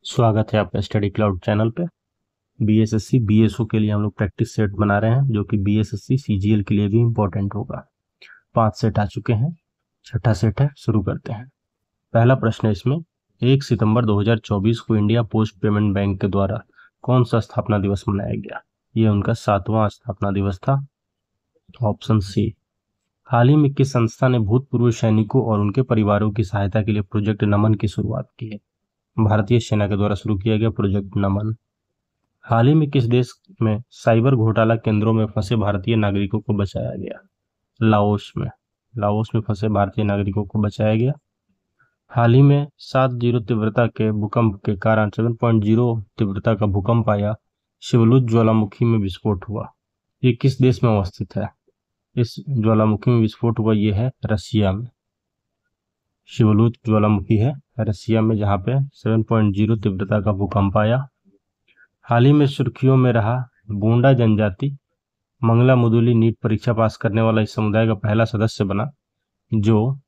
स्वागत है आपका स्टडी क्लाउड चैनल पे। बीएसएससी बीएसओ के लिए हम लोग प्रैक्टिस सेट बना रहे हैं, जो कि बीएसएससी सीजीएल के लिए भी इम्पोर्टेंट होगा। 5 सेट आ चुके हैं, छठा सेट है, शुरू करते हैं। पहला प्रश्न है इसमें, 1 सितंबर 2024 को इंडिया पोस्ट पेमेंट बैंक के द्वारा कौन सा स्थापना दिवस मनाया गया? ये उनका 7वां स्थापना दिवस था। Option C. हाल ही में किस संस्था ने भूतपूर्व सैनिकों और उनके परिवारों की सहायता के लिए प्रोजेक्ट नमन की शुरुआत की है? भारतीय सेना के द्वारा शुरू किया गया प्रोजेक्ट नमन। हाल ही में किस देश में साइबर घोटाला केंद्रों में फंसे भारतीय नागरिकों को बचाया गया? लाओस में। लाओस में फंसे भारतीय नागरिकों को बचाया गया। हाल ही में 7.0 तीव्रता के भूकंप के कारण 7.0 तीव्रता का भूकंप आया, शिवलुज ज्वालामुखी में विस्फोट हुआ। ये किस देश में अवस्थित है? इस ज्वालामुखी में विस्फोट हुआ ये है रसिया में। शिवलुज ज्वालामुखी है रसिया में, जहाँ पे 7.0 तीव्रता का भूकंप आया। हाल ही में सुर्खियों में रहा गोंडा जनजाति मंगला मुदुली नीट परीक्षा पास करने वाला इस समुदाय का पहला सदस्य बना। जो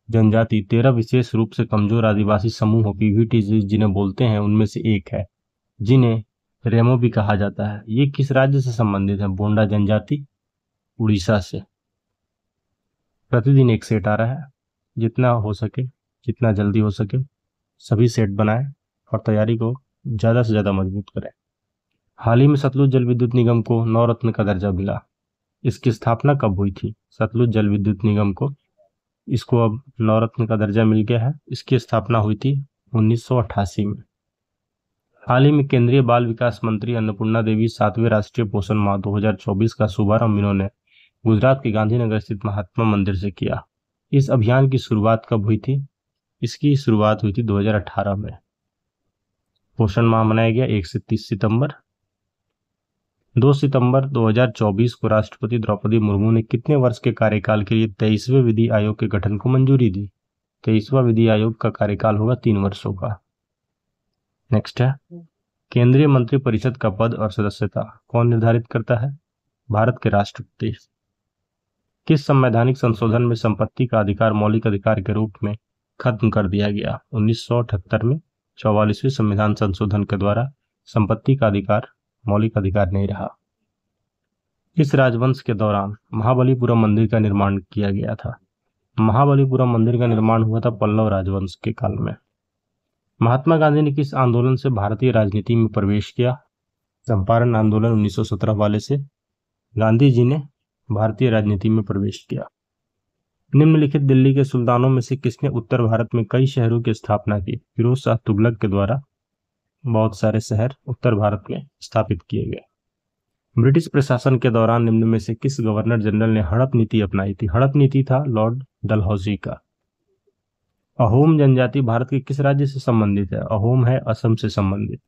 जनजाति 13 विशेष रूप से कमजोर आदिवासी समूहों पीवीटी जिन्हें बोलते हैं उनमें से एक है, जिन्हें रेमो भी कहा जाता है। ये किस राज्य से संबंधित है? गोंडा जनजाति उड़ीसा से। प्रतिदिन एक सेट आ रहा है, जितना हो सके जितना जल्दी हो सके सभी सेट बनाएं और तैयारी को ज़्यादा से ज़्यादा मजबूत करें। हाल ही में सतलुज जल विद्युत निगम को नवरत्न का दर्जा मिला। इसकी स्थापना कब हुई थी? सतलुज जल विद्युत निगम को इसको अब नवरत्न का दर्जा मिल गया है। इसकी स्थापना हुई थी 1988 में। हाल ही में केंद्रीय बाल विकास मंत्री अन्नपूर्णा देवी 7वें राष्ट्रीय पोषण माह 2024 का शुभारंभ इन्होंने गुजरात के गांधीनगर स्थित महात्मा मंदिर से किया। इस अभियान की शुरुआत कब हुई थी? इसकी शुरुआत हुई थी 2018 में। पोषण माह मनाया गया 1 से 30 सितंबर। 2 सितंबर 2024 को राष्ट्रपति द्रौपदी मुर्मू ने कितने वर्ष के कार्यकाल के लिए 23वें विधि आयोग के गठन को मंजूरी दी? 23वां विधि आयोग का कार्यकाल होगा 3 वर्षों का। नेक्स्ट है, केंद्रीय मंत्री परिषद का पद और सदस्यता कौन निर्धारित करता है? भारत के राष्ट्रपति। किस संवैधानिक संशोधन में संपत्ति का अधिकार मौलिक अधिकार के रूप में खत्म कर दिया गया? 1978 में 44वें संविधान संशोधन के द्वारा संपत्ति का अधिकार मौलिक अधिकार नहीं रहा। इस राजवंश के दौरान महाबलीपुरम मंदिर का निर्माण किया गया था। महाबलीपुरम मंदिर का निर्माण हुआ था पल्लव राजवंश के काल में। महात्मा गांधी ने किस आंदोलन से भारतीय राजनीति में प्रवेश किया? चंपारण आंदोलन 1917 वाले से गांधी जी ने भारतीय राजनीति में प्रवेश किया। निम्नलिखित दिल्ली के सुल्तानों में से किसने उत्तर भारत में कई शहरों की स्थापना की? फिरोज शाह तुगलक के द्वारा बहुत सारे शहर उत्तर भारत में स्थापित किए गए। ब्रिटिश प्रशासन के दौरान निम्न में से किस गवर्नर जनरल ने हड़प नीति अपनाई थी? हड़प नीति था लॉर्ड डलहौजी का। अहोम जनजाति भारत के किस राज्य से संबंधित है? अहोम है असम से संबंधित।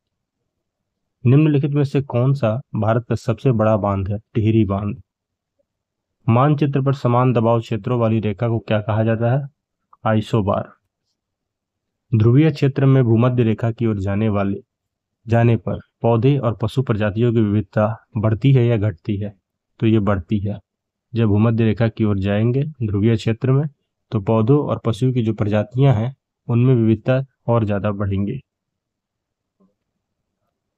निम्नलिखित में से कौन सा भारत का सबसे बड़ा बांध है? टिहरी बांध। मानचित्र पर समान दबाव क्षेत्रों वाली रेखा को क्या कहा जाता है? आइसोबार। ध्रुवीय क्षेत्र में भूमध्य रेखा की ओर जाने पर पौधे और पशु प्रजातियों की विविधता बढ़ती है या घटती है? तो ये बढ़ती है। जब भूमध्य रेखा की ओर जाएंगे ध्रुवीय क्षेत्र में, तो पौधों और पशुओं की जो प्रजातियां हैं उनमें विविधता और ज्यादा बढ़ेंगी।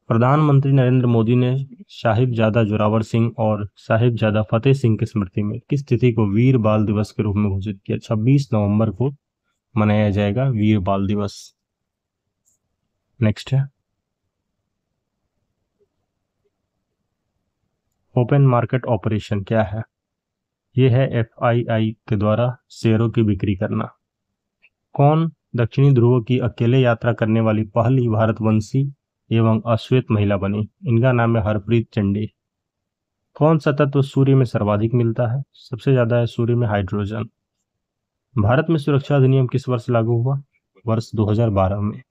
प्रधानमंत्री नरेंद्र मोदी ने साहिबजादा जोरावर सिंह और साहिबजादा फतेह सिंह की स्मृति में किस तिथि को वीर बाल दिवस के रूप में घोषित किया? 26 नवंबर को मनाया जाएगा वीर बाल दिवस। नेक्स्ट है, ओपन मार्केट ऑपरेशन क्या है? यह है एफआईआई के द्वारा शेयरों की बिक्री करना। कौन दक्षिणी ध्रुव की अकेले यात्रा करने वाली पहली भारतवंशी एवं अश्वेत महिला बनी? इनका नाम है हरप्रीत चंडी। कौन सा तत्व सूर्य में सर्वाधिक मिलता है? सबसे ज्यादा है सूर्य में हाइड्रोजन। भारत में सुरक्षा अधिनियम किस वर्ष लागू हुआ? वर्ष 2012 में।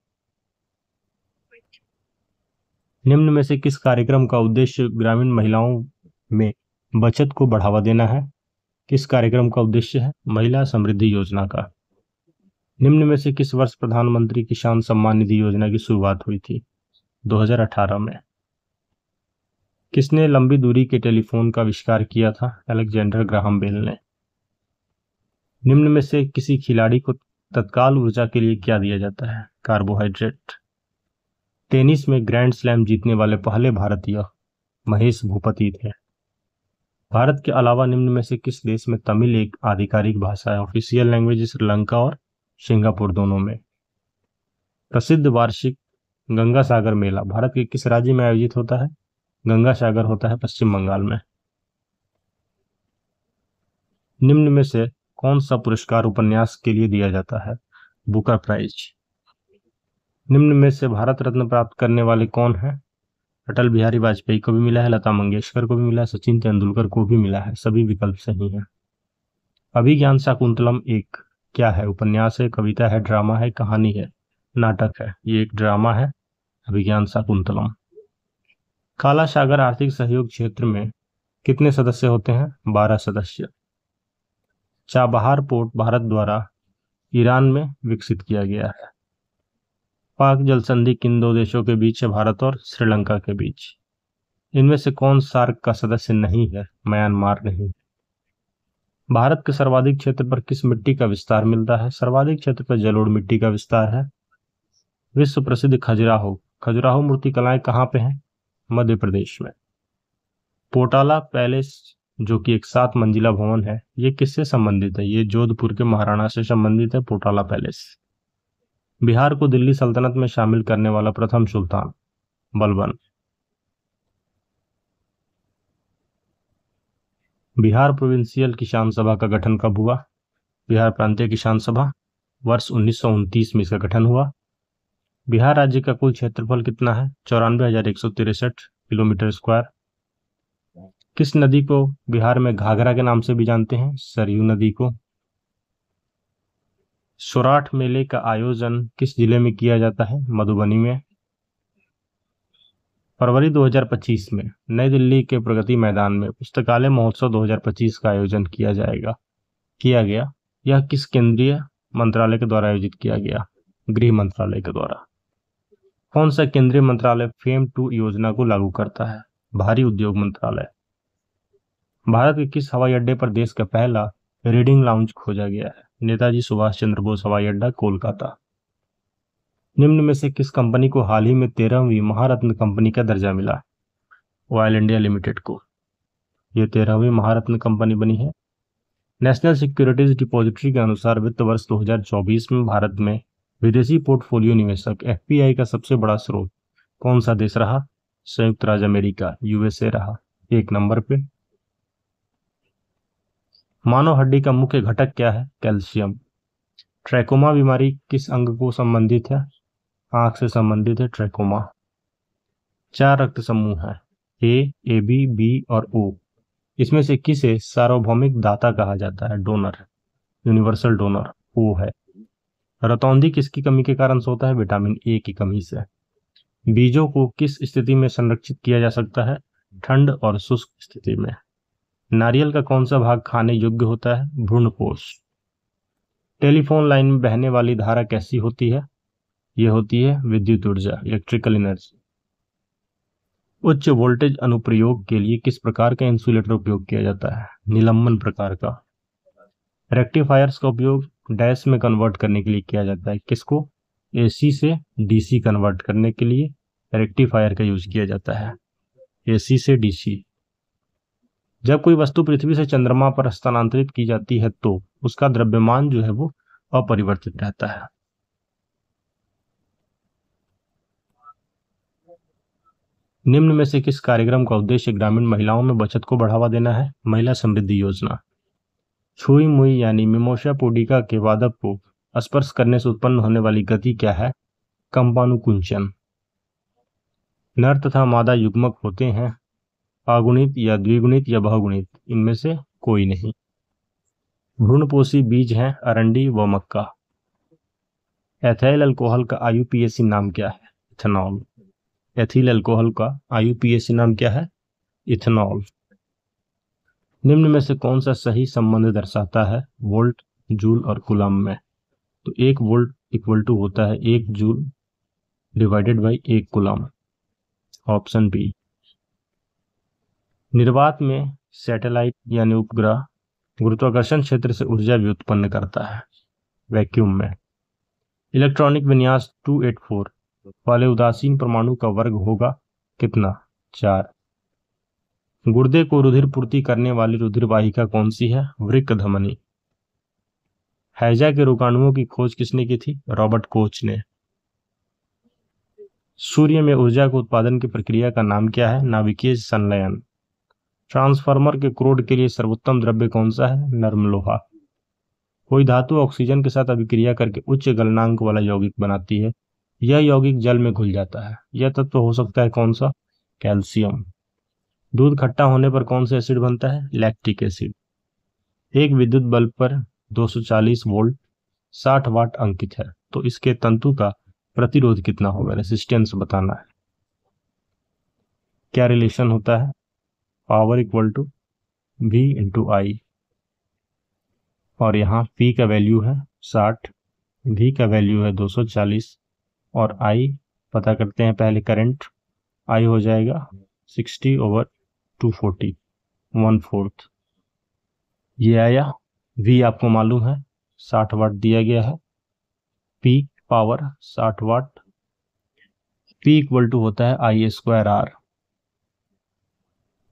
निम्न में से किस कार्यक्रम का उद्देश्य ग्रामीण महिलाओं में बचत को बढ़ावा देना है? किस कार्यक्रम का उद्देश्य है? महिला समृद्धि योजना का। निम्न में से किस वर्ष प्रधानमंत्री किसान सम्मान निधि योजना की शुरुआत हुई थी? 2018 में। किसने लंबी दूरी के टेलीफोन का आविष्कार किया था? अलेक्जेंडर ग्राहम बेल ने। निम्न में से किसी खिलाड़ी को तत्काल ऊर्जा के लिए क्या दिया जाता है? कार्बोहाइड्रेट। टेनिस में ग्रैंड स्लैम जीतने वाले पहले भारतीय महेश भूपति थे। भारत के अलावा निम्न में से किस देश में तमिल एक आधिकारिक भाषा है? ऑफिशियल लैंग्वेज श्रीलंका और सिंगापुर दोनों में। प्रसिद्ध वार्षिक गंगा सागर मेला भारत के किस राज्य में आयोजित होता है? गंगा सागर होता है पश्चिम बंगाल में। निम्न में से कौन सा पुरस्कार उपन्यास के लिए दिया जाता है? Booker prize. निम्न में से भारत रत्न प्राप्त करने वाले कौन हैं? अटल बिहारी वाजपेयी को भी मिला है, लता मंगेशकर को भी मिला है, सचिन तेंदुलकर को भी मिला है। सभी विकल्प सही हैं। अभिज्ञान शाकुंतलम एक क्या है? उपन्यास है, कविता है, ड्रामा है, कहानी है, नाटक है? ये एक ड्रामा है, अभिज्ञान शाकुंतलम। काला सागर आर्थिक सहयोग क्षेत्र में कितने सदस्य होते हैं? 12 सदस्य। चाबहार पोर्ट भारत द्वारा ईरान में विकसित किया गया है। पाक जल संधि किन दो देशों के बीच है? भारत और श्रीलंका के बीच। इनमें से कौन सार्क का सदस्य नहीं है? म्यांमार नहीं। भारत के सर्वाधिक क्षेत्र पर किस मिट्टी का विस्तार मिलता है? सर्वाधिक क्षेत्र पर जलोढ़ मिट्टी का विस्तार है। विश्व प्रसिद्ध खजुराहो मूर्तिकलाएं कहाँ पे हैं? मध्य प्रदेश में। पोटाला पैलेस जो कि एक 7 मंजिला भवन है, ये किससे संबंधित है? ये जोधपुर के महाराणा से संबंधित है, पोटाला पैलेस। बिहार को दिल्ली सल्तनत में शामिल करने वाला प्रथम सुल्तान? बलबन। बिहार प्रोविंशियल किसान सभा का गठन कब हुआ? बिहार प्रांतीय किसान सभा वर्ष 1929 में इसका गठन हुआ। बिहार राज्य का कुल क्षेत्रफल कितना है? 94,163 किलोमीटर स्क्वायर। किस नदी को बिहार में घाघरा के नाम से भी जानते हैं? सरयू नदी को। सोराठ मेले का आयोजन किस जिले में किया जाता है? मधुबनी में। फरवरी 2025 में नई दिल्ली के प्रगति मैदान में पुस्तकालय महोत्सव 2025 का आयोजन किया गया। यह किस केंद्रीय मंत्रालय के द्वारा आयोजित किया गया? गृह मंत्रालय के द्वारा। कौन सा केंद्रीय मंत्रालय फेम 2 योजना को लागू करता है? भारी उद्योग मंत्रालय। भारत के किस हवाई अड्डे पर देश का पहला रीडिंग लाउंज खोजा गया है? नेताजी सुभाष चंद्र बोस हवाई अड्डा, कोलकाता। निम्न में से किस कंपनी को हाल ही में 13वीं महारत्न कंपनी का दर्जा मिला? ऑयल इंडिया लिमिटेड को। यह 13वीं महारत्न कंपनी बनी है। नेशनल सिक्योरिटीज डिपॉजिटरी के अनुसार वित्त वर्ष 2024 में भारत में विदेशी पोर्टफोलियो निवेशक एफपीआई का सबसे बड़ा स्रोत कौन सा देश रहा? संयुक्त राज्य अमेरिका, यूएसए रहा 1 नंबर पे। मानव हड्डी का मुख्य घटक क्या है? कैल्शियम। ट्रैकोमा बीमारी किस अंग को संबंधित है? आंख से संबंधित है ट्रैकोमा। 4 रक्त समूह है, ए, बी, बी और ओ। इसमें से किसे सार्वभौमिक दाता कहा जाता है? डोनर, यूनिवर्सल डोनर ओ है। रतौंधी किसकी कमी के कारण से होता है? विटामिन ए की कमी से। बीजों को किस स्थिति में संरक्षित किया जा सकता है? ठंड और शुष्क स्थिति में। नारियल का कौन सा भाग खाने योग्य होता है? भ्रूणपोष। टेलीफोन लाइन में बहने वाली धारा कैसी होती है? यह होती है विद्युत ऊर्जा, इलेक्ट्रिकल एनर्जी। उच्च वोल्टेज अनुप्रयोग के लिए किस प्रकार का इंसुलेटर उपयोग किया जाता है? निलंबन प्रकार का। रेक्टिफायर्स का उपयोग डैश में कन्वर्ट करने के लिए किया जाता है। किसको? एसी से डीसी कन्वर्ट करने के लिए रेक्टिफायर का यूज किया जाता है, एसी से डीसी। जब कोई वस्तु पृथ्वी से चंद्रमा पर स्थानांतरित की जाती है तो उसका द्रव्यमान जो है वो अपरिवर्तित रहता है। निम्न में से किस कार्यक्रम का उद्देश्य ग्रामीण महिलाओं में बचत को बढ़ावा देना है? महिला समृद्धि योजना। छुई मुई यानी मिमोसा पुडिका के वादक को स्पर्श करने से उत्पन्न होने वाली गति क्या है? कंपानुकुंचन। नर तथा मादा युग्मक होते हैं, अगुणित या द्विगुणित या बहुगुणित, इनमें से कोई नहीं। भ्रूणपोषी बीज हैं अरंडी व मक्का। एथाइल अल्कोहल का आईयूपीएसी नाम क्या है? इथेनॉल। एथिल अल्कोहल का आईयूपीएसी नाम क्या है? इथेनॉल। निम्न में से कौन सा सही संबंध दर्शाता है वोल्ट, जूल और कूलम में? तो 1 वोल्ट इक्वल टू होता है 1 joule divided by 1 coulomb, option B. निर्वात में सैटेलाइट यानी उपग्रह गुरुत्वाकर्षण क्षेत्र से ऊर्जा भी उत्पन्न करता है, वैक्यूम में। इलेक्ट्रॉनिक विन्यास 284 वाले उदासीन परमाणु का वर्ग होगा कितना? 4। गुर्दे को रुधिर पूर्ति करने वाली रुधिर वाहिका कौन सी है? वृक्क धमनी। हैजा के रोगाणुओं की खोज किसने की थी? रॉबर्ट कोच ने। सूर्य में ऊर्जा के उत्पादन की प्रक्रिया का नाम क्या है? नाभिकीय संलयन। ट्रांसफार्मर के क्रोड के लिए सर्वोत्तम द्रव्य कौन सा है? नर्म लोहा। कोई धातु ऑक्सीजन के साथ अभिक्रिया करके उच्च गलनांक वाला यौगिक बनाती है, यह यौगिक जल में घुल जाता है, यह तत्व हो सकता है कौन सा? कैल्शियम। दूध खट्टा होने पर कौन सा एसिड बनता है? Lactic acid. एक विद्युत बल्ब पर 240 वोल्ट 60 वाट अंकित है, तो इसके तंतु का प्रतिरोध कितना होगा? रेसिस्टेंस बताना है। क्या रिलेशन होता है? Power equal to V into I, और यहाँ P का वैल्यू है 60, V का वैल्यू है 240 और I पता करते हैं पहले। करंट I हो जाएगा 60/240, 1/4। ये आया। V आपको मालूम है 60 वाट दिया गया है, P power 60 watt, P equal to होता है I²R।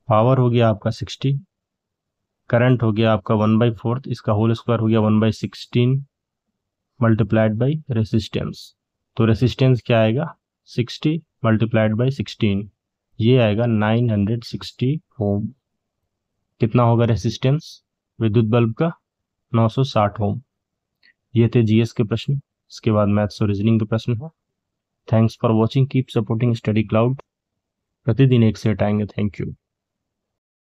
पावर हो गया आपका 60, करंट हो गया आपका 1/4, इसका होल स्क्वायर हो गया 1/16 मल्टीप्लाइड बाई रेसिस्टेंस। तो रेसिस्टेंस क्या आएगा? 60 मल्टीप्लाइड बाई 16, ये आएगा 960 ओम। कितना होगा रेसिस्टेंस विद्युत बल्ब का? 960 ओम। ये थे जीएस के प्रश्न। इसके बाद मैथ्स और रीजनिंग के प्रश्न है। Thanks for watching, keep supporting study cloud. प्रतिदिन एक सेट आएंगे। Thank you.